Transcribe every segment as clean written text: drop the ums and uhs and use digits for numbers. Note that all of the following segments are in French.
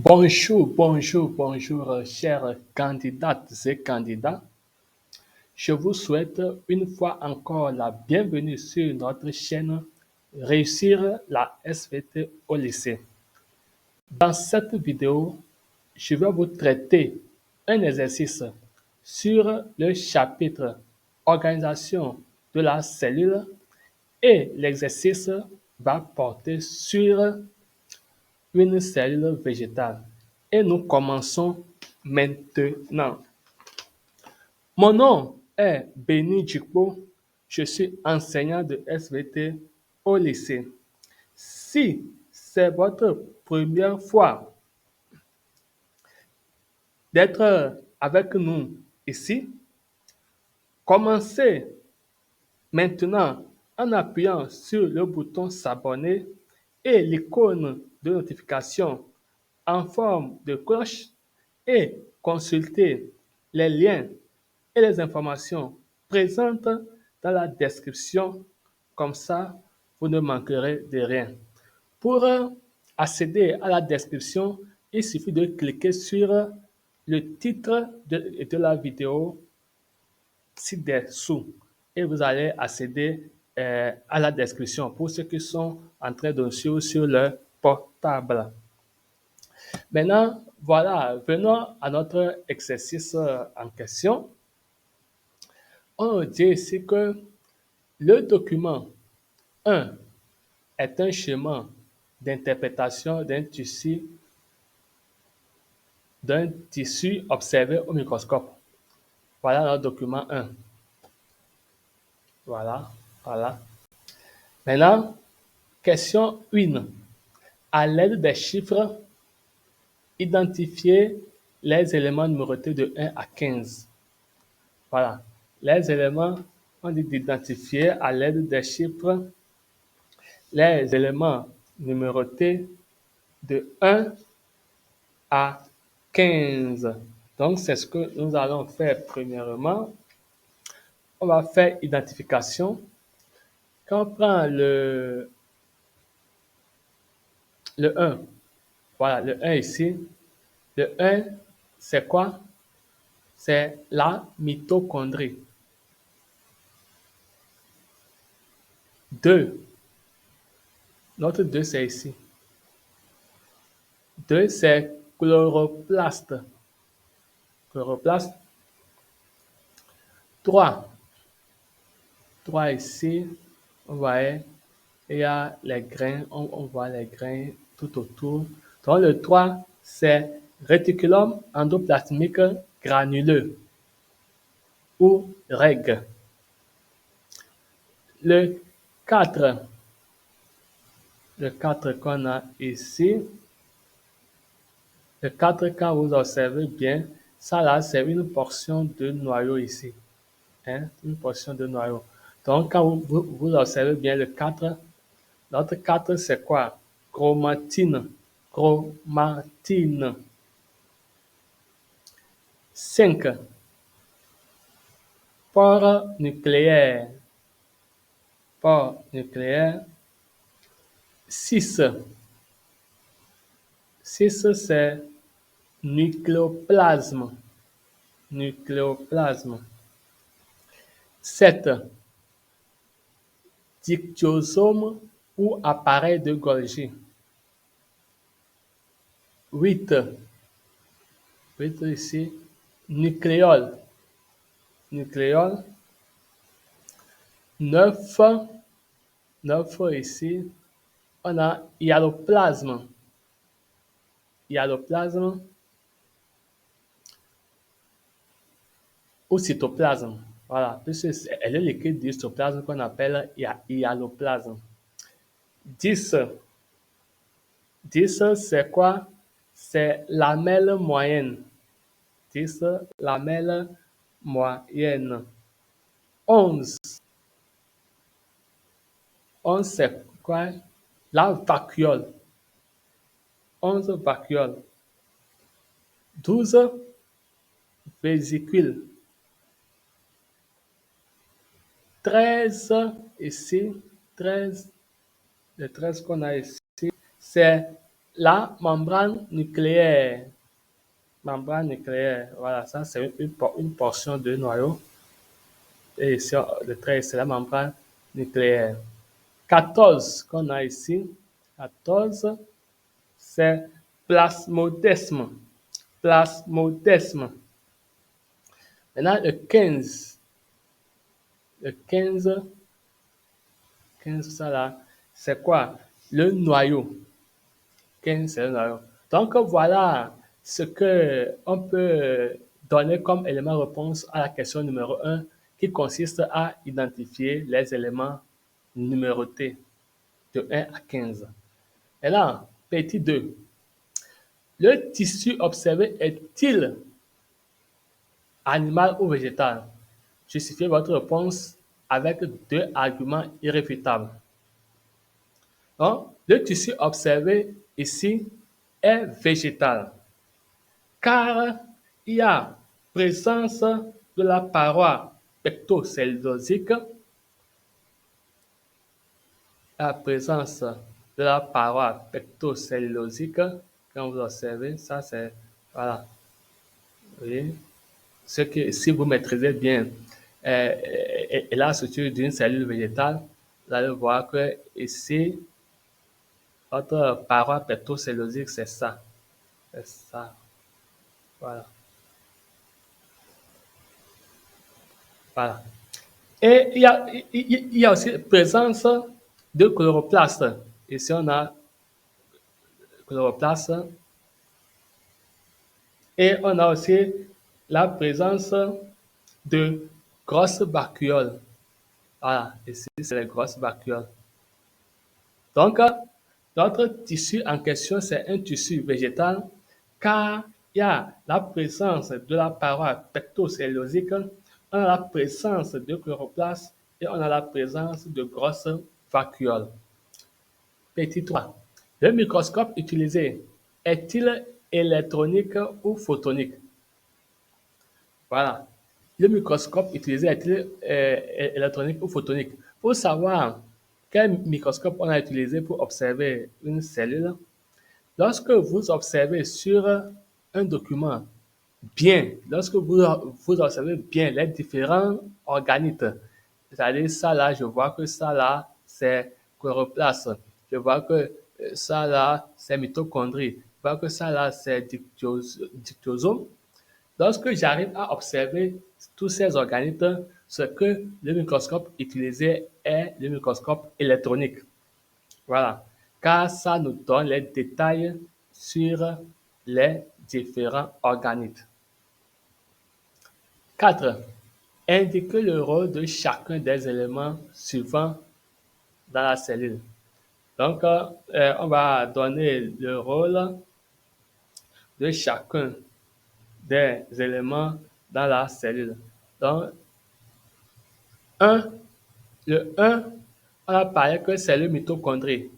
Bonjour, bonjour, bonjour, chères candidates et candidats. Je vous souhaite une fois encore la bienvenue sur notre chaîne Réussir la SVT au lycée. Dans cette vidéo, je vais vous traiter un exercice sur le chapitre Organisation de la cellule et l'exercice va porter sur une cellule végétale. Et nous commençons maintenant. Mon nom est Béni Djikpo. Je suis enseignant de SVT au lycée. Si c'est votre première fois d'être avec nous ici, commencez maintenant en appuyant sur le bouton s'abonner et l'icône de notification en forme de cloche et consultez les liens et les informations présentes dans la description. Comme ça, vous ne manquerez de rien. Pour accéder à la description, il suffit de cliquer sur le titre de la vidéo ci-dessous et vous allez accéder à la description pour ceux qui sont en train de suivre sur leur portable. Maintenant, voilà, venons à notre exercice en question. On dit ici que le document 1 est un schéma d'interprétation d'un tissu observé au microscope. Voilà notre document 1. Voilà, voilà. Maintenant, question 1. À l'aide des chiffres, identifiez les éléments numérotés de 1 à 15. Voilà. Les éléments, on dit d'identifier à l'aide des chiffres les éléments numérotés de 1 à 15. Donc, c'est ce que nous allons faire premièrement. On va faire identification. Quand on prend le 1, voilà, le 1 ici, le 1, c'est quoi? C'est la mitochondrie. 2, notre 2, c'est ici. 2, c'est chloroplaste. Chloroplaste. 3. 3 ici, on voit, il y a les grains, on voit les grains tout autour. Donc le 3, c'est réticulum endoplasmique granuleux ou REG. Le 4, le 4 qu'on a ici, le 4, quand vous observez bien, ça là, c'est une portion de noyau ici. Hein, une portion de noyau. Donc, quand vous observez bien le 4, notre 4, c'est quoi? Chromatine. Chromatine. 5. Pore nucléaire. Pore nucléaire. 6. 6, c'est nucléoplasme. Nucléoplasme. 7. Dictyosome ou appareil de Golgi. 8. 8 ici. Nucléole. Nucléole. 9. 9 ici. On a hyaloplasme. Hyaloplasme ou cytoplasme. Voilà, puisque c'est le liquide du cytoplasme qu'on appelle hyaloplasme. 10. 10, c'est quoi? C'est lamelle moyenne. 10, lamelle moyenne. 11. 11, c'est quoi? La vacuole. 11, vacuole. 12, vésicule. 13, ici, 13, le 13 qu'on a ici, c'est La membrane nucléaire. Membrane nucléaire, voilà, ça c'est une portion de noyau. Et ici, le trait, c'est la membrane nucléaire. 14 qu'on a ici. 14, c'est plasmodesme. Plasmodesme. Maintenant, le 15. Le 15, 15 ça là, c'est quoi? Le noyau. 15, c'est le noyau. Donc, voilà ce que on peut donner comme élément réponse à la question numéro un, qui consiste à identifier les éléments numérotés de 1 à 15. Et là, petit 2. Le tissu observé est-il animal ou végétal? Justifiez votre réponse avec deux arguments irréfutables. Donc, le tissu observé ici est végétal, car il y a présence de la paroi pectocellulosique, la présence de la paroi pectocellulosique, quand vous observez, ça c'est, voilà, vous voyez, ce que si vous maîtrisez bien et la structure d'une cellule végétale, vous allez voir que ici, votre paroi pectocellulosique, c'est ça. C'est ça. Voilà. Voilà. Et il y a aussi présence de chloroplastes. Ici, on a chloroplastes. Et on a aussi la présence de grosses vacuoles. Voilà. Ici, c'est les grosses vacuoles. Donc, notre tissu en question, c'est un tissu végétal car il y a la présence de la paroi pectocellulosique, on a la présence de chloroplastes et on a la présence de grosses vacuoles. Petit 3. Le microscope utilisé est-il électronique ou photonique? Voilà. Le microscope utilisé est-il électronique ou photonique? Pour savoir quel microscope on a utilisé pour observer une cellule, lorsque vous observez sur un document bien, lorsque vous observez bien les différents organites, c'est-à-dire ça là, je vois que ça là, c'est chloroplaste, je vois que ça là, c'est mitochondrie, je vois que ça là, c'est dictosome. Lorsque j'arrive à observer tous ces organites, ce que le microscope utilisé est le microscope électronique. Voilà, car ça nous donne les détails sur les différents organites. 4. Indiquez le rôle de chacun des éléments suivants dans la cellule. Donc, on va donner le rôle de chacun des éléments dans la cellule. Donc, 1, le 1, on a parlé que c'est le mitochondrie.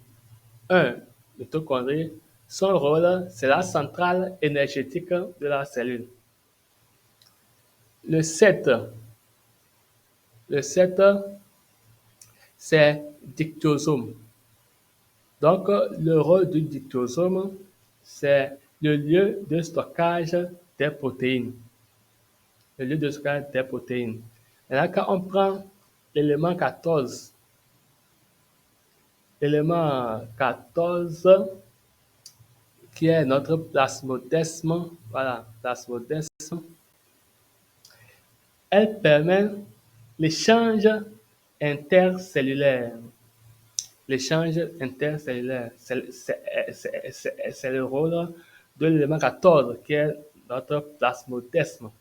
1. Mitochondrie, son rôle, c'est la centrale énergétique de la cellule. Le 7, le 7, c'est dictosome. Donc, le rôle du dictosome, c'est le lieu de stockage des protéines. Le lieu de stockage des protéines. Maintenant, quand on prend l'élément 14, l'élément 14, qui est notre plasmodesme, voilà, plasmodesme, elle permet l'échange intercellulaire. L'échange intercellulaire, c'est le rôle de l'élément 14 qui est notre plasmodesme.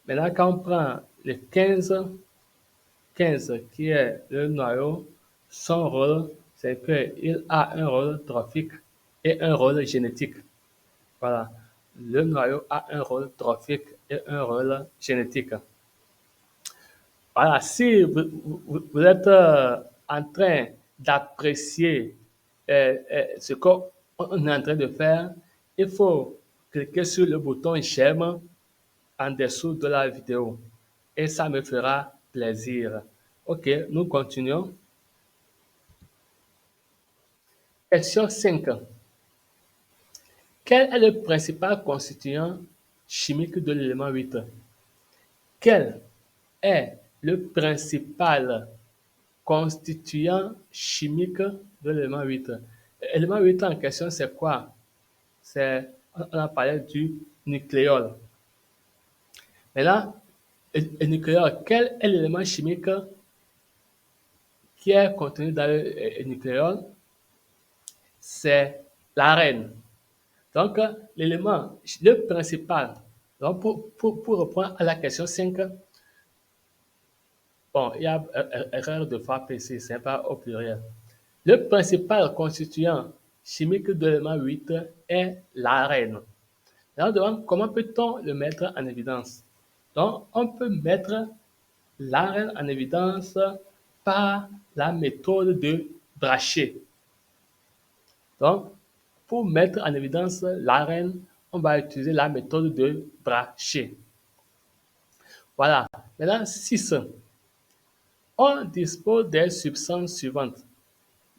Maintenant, quand on prend le 15, 15 qui est le noyau, son rôle, c'est qu'il a un rôle trophique et un rôle génétique. Voilà. Le noyau a un rôle trophique et un rôle génétique. Voilà, si vous êtes en train d'apprécier ce qu'on est en train de faire, il faut cliquer sur le bouton j'aime en dessous de la vidéo et ça me fera plaisir. Ok, nous continuons. Question 5. Quel est le principal constituant chimique de l'élément 8? Quel est le principal constituant chimique de l'élément 8? L'élément 8 en question, c'est quoi? On a parlé du nucléole. Maintenant, le nucléole, quel est l'élément chimique qui est contenu dans le nucléole? C'est l'arène. Donc, l'élément, le principal, donc pour répondre à la question 5, bon, il y a erreur de frappe ici, c'est pas au pluriel. Le principal constituant chimique de l'élément 8 est l'arène. Alors, on demande comment peut-on le mettre en évidence? Donc, on peut mettre l'arène en évidence par la méthode de Brachet. Donc, pour mettre en évidence l'arène, on va utiliser la méthode de Brachet. Voilà. Maintenant, 6. On dispose des substances suivantes: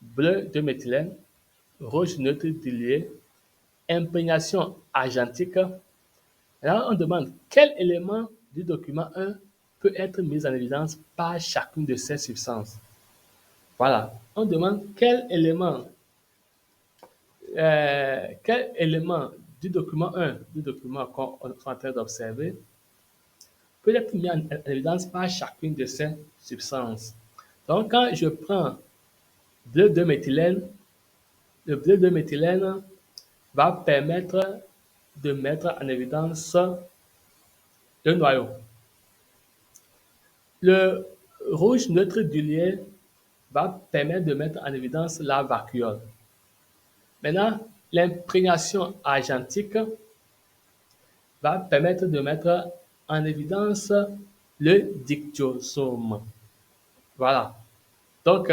bleu de méthylène, rouge neutre dilué, imprégnation argentique. Alors, on demande quel élément du document 1 peut être mis en évidence par chacune de ces substances. Voilà. On demande quel élément du document 1, du document qu'on est en train d'observer, peut être mis en évidence par chacune de ces substances. Donc, quand je prends bleu de méthylène, le bleu de méthylène va permettre de mettre en évidence le noyau. Le rouge neutre dilué va permettre de mettre en évidence la vacuole. Maintenant, l'imprégnation argentique va permettre de mettre en évidence le dictyosome. Voilà. Donc,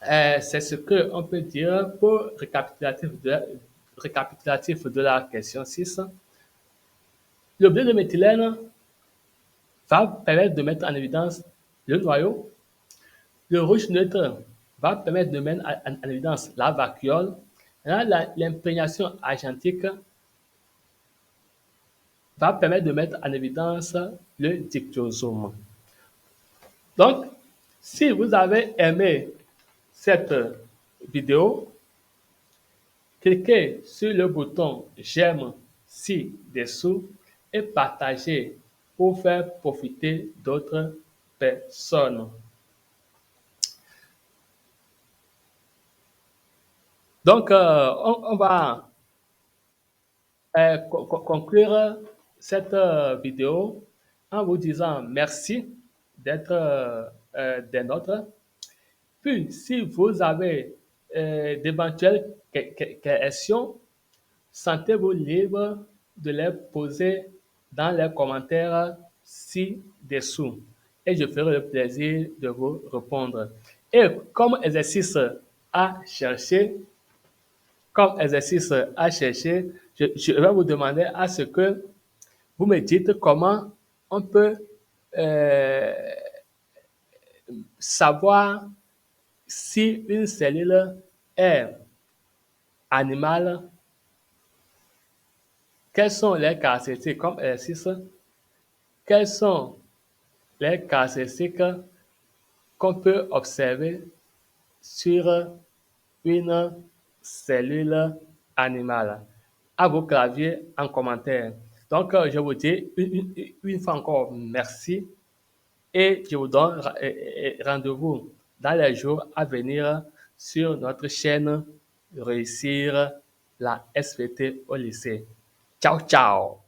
c'est ce qu'on peut dire pour récapitulatif de la question 6. Le bleu de méthylène va permettre de mettre en évidence le noyau. Le rouge neutre va permettre de mettre en évidence la vacuole. L'imprégnation argentique va permettre de mettre en évidence le dictyosome. Donc, si vous avez aimé cette vidéo, cliquez sur le bouton j'aime ci-dessous et partagez pour faire profiter d'autres personnes. Donc, on va conclure cette vidéo en vous disant merci d'être des nôtres. Puis, si vous avez d'éventuelles questions, sentez-vous libre de les poser dans les commentaires ci-dessous et je ferai le plaisir de vous répondre. Et comme exercice à chercher, je vais vous demander à ce que vous me dites comment on peut savoir si une cellule est animale. Quelles sont les caractéristiques comme exercice? Quelles sont les caractéristiques qu'on peut observer sur une cellule animale? À vos claviers en commentaire. Donc, je vous dis une fois encore merci et je vous donne rendez-vous dans les jours à venir sur notre chaîne Réussir la SVT au lycée. Ciao, ciao!